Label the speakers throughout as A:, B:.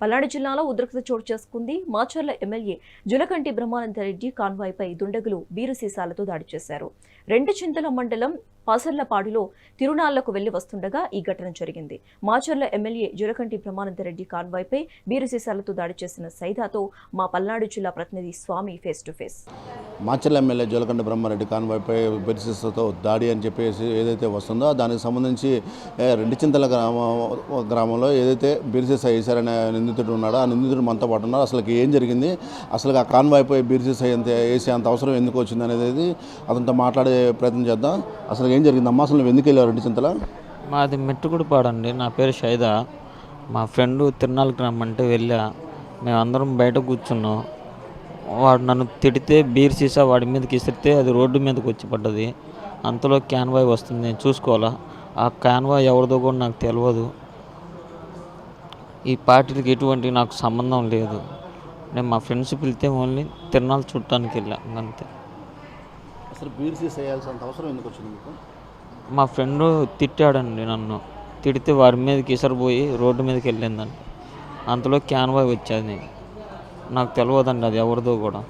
A: పల్నాడు జిల్లాలో ఉద్రిక్తత చోటు చేసుకుంది. మాచర్ల ఎమ్మెల్యే జులకంటి బ్రహ్మానందరెడ్డి కాన్వాయ్పై దుండగులు బీరు సీసాలతో దాడి చేశారు. రెండుచింతల మండలం పాసర్లపాడులో తిరునాళ్లకు వెళ్లి వస్తుండగా ఈ ఘటన జరిగింది. మాచర్ల ఎమ్మెల్యే జులకంటి బ్రహ్మానందరెడ్డి కాన్వాయ్పై బీరు సీసాలతో దాడి చేసిన సైదాతో మా పల్నాడు జిల్లా ప్రతినిధి Swamy face to face.
B: Macherla MLA Julakanti Brahmareddy కాన్వాయ్పై బీరు సీసాలతో దాడి అని చెప్పేసి ఏదైతే వస్తుందో దానికి సంబంధించి రెండుచింతల గ్రామంలో ఏదైతే బీరు సీసా వేశారనే నిందితుడు ఉన్నాడో ఆ నిందితుడు మనతో పాటు ఉన్నారు. అసలు ఏం జరిగింది, అసలు ఆ కాన్వాయ్పై బీరు సీసా వేసే అంత అవసరం ఎందుకు వచ్చింది అనేది అతనితో మాట్లాడే ప్రయత్నం చేద్దాం. అసలు ఏం జరిగిందమ్మా, అసలు నువ్వు ఎందుకు వెళ్ళావు రెండుచింతల?
C: మాది మెట్టుకుడిపాడండి. నా పేరు షైదా. మా ఫ్రెండు తిరునాళ్ళకి రమ్మంటే వెళ్ళా. మేమందరం బయట కూర్చున్నాం. వాడు నన్ను తిడితే బీర్ సీసా వాడి మీదకి ఇసిరితే అది రోడ్డు మీదకి వచ్చి పడ్డది. అంతలో క్యాన్వాయ్ వస్తుంది, నేను చూసుకోవాలా. ఆ క్యాన్వాయ్ ఎవరిదో కూడా నాకు తెలియదు. ఈ పార్టీకి ఎటువంటి నాకు సంబంధం లేదు. నేను మా ఫ్రెండ్స్ పిలితే ఓన్లీ తిరునాళ్ళ చుట్టానికి వెళ్ళా, అంతే.
B: అసలు బీర్ సీసా వేయాల్సినంత అవసరం ఎందుకు వచ్చింది మీకు?
C: మా ఫ్రెండ్ తిట్టాడండి. నన్ను తిడితే వారి మీదకి ఇసరిపోయి రోడ్డు మీదకి వెళ్ళిందండి. అంతలో క్యాన్వాయ్ వచ్చేది. నాకు తెలియదండి అది ఎవరిదో కూడా.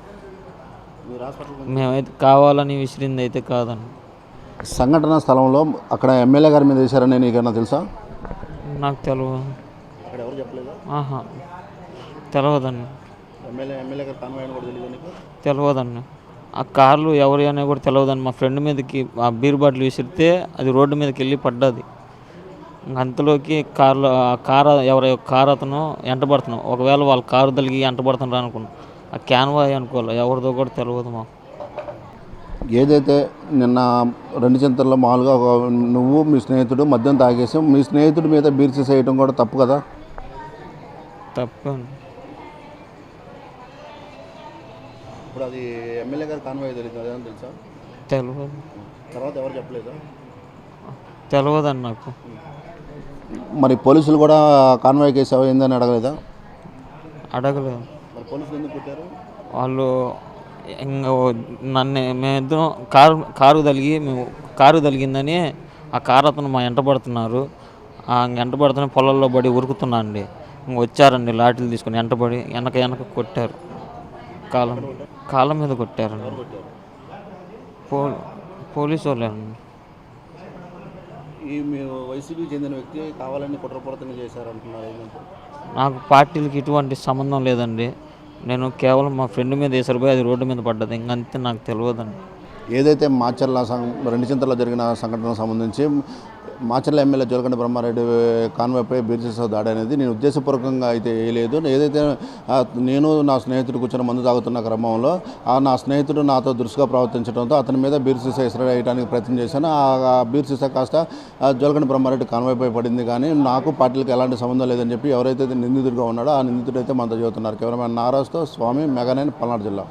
C: మేమైతే కావాలని విసిరింది అయితే కాదండి.
B: సంఘటన స్థలంలో అక్కడ ఎమ్మెల్యే గారి మీద వేశారని నీకన్నా తెలుసా?
C: నాకు తెలియదు.
B: అక్కడ ఎవరు చెప్పలేదు?
C: ఆహా, తెలియదండి.
B: ఎమ్మెల్యే గారు కాన్వాయ్ కూడా తెలియదు?
C: తెలియదండి. ఆ కార్లు ఎవరి అనే కూడా తెలియదండి. మా ఫ్రెండ్ మీదకి ఆ బీర్ బాటిల్ విసిరితే అది రోడ్డు మీదకి వెళ్ళి పడ్డది. అంతలోకి కారు ఎవరి కారు అతను ఎంటబడుతున్నాం. ఒకవేళ వాళ్ళ కారు తలిగి ఎంటబడుతున్నారు అనుకున్నాం. ఆ క్యాన్వాయ్ అనుకోవాలి, ఎవరిదో కూడా తెలియదు మాకు.
B: ఏదైతే నిన్న రెండుచింతల్లో మామూలుగా నువ్వు మీ స్నేహితుడు మద్యం తాగేసి మీ స్నేహితుడి మీద బీర్ సీసా వేయడం కూడా తప్పు కదా?
C: తప్పు.
B: ఇప్పుడు అది ఎమ్మెల్యే గారు కాన్వాయ్ తెలియదు అదేమో తెలుసా?
C: తెలియదు.
B: తర్వాత ఎవరు చెప్పలేదా?
C: తెలియదండి నాకు.
B: మరి పోలీసులు కూడా కాన్వాయ్ కేసు అయిందని అడగలేదా?
C: అడగలేదు.
B: మరి పోలీసులు ఎందుకు పెట్టారు? వాళ్ళు
C: ఇంకా మేమిద్దరం కారు తలిగిందని ఆ కారు అతను మా ఎంట పడుతున్నారు. ఎంట పడుతున్న పొలాల్లో పడి ఉరుకుతున్నా అండి. ఇంక వచ్చారండి లాఠీలు తీసుకుని ఎంటబడి వెనక కొట్టారు. కాళ్ళ మీద కొట్టారండి. పోలీసు వాళ్ళేనండి.
B: ఈ వైసీపీకి చెందిన వ్యక్తి కావాలని కుట్రపూరితంగా చేశారంటున్నారు.
C: నాకు పార్టీలకి ఎటువంటి సంబంధం లేదండి. నేను కేవలం మా ఫ్రెండ్ మీద వేసరిపోయి అది రోడ్డు మీద పడ్డది. ఇంకంతే, నాకు తెలియదండి.
B: ఏదైతే మాచర్ల రెండుచింతల్లో జరిగిన సంఘటనకు సంబంధించి మాచర్ల ఎమ్మెల్యే జులకంటి బ్రహ్మారెడ్డి కాన్వాయ్పై బీర్ సీసా దాడి అనేది నేను ఉద్దేశపూర్వకంగా అయితే వేయలేదు. ఏదైతే నేను నా స్నేహితుడు కూర్చొని మందు తాగుతున్న క్రమంలో నా స్నేహితుడు నాతో దురుసుగా ప్రవర్తించడంతో అతని మీద బీర్ సీసా వేయడానికి ప్రయత్నం చేశాను. ఆ బీర్ సీసా కాస్త జులకంటి బ్రహ్మారెడ్డి కాన్వాయ్పై పడింది. కానీ నాకు పార్టీలకు ఎలాంటి సంబంధం లేదని చెప్పి ఎవరైతే నిందితుడిగా ఉన్నాడో ఆ నిందితుడు అయితే మనతో చెబుతున్నారు. కెమెరామెన్ నారాజ్తో స్వామి, మెగానైన్, పల్నాడు జిల్లా.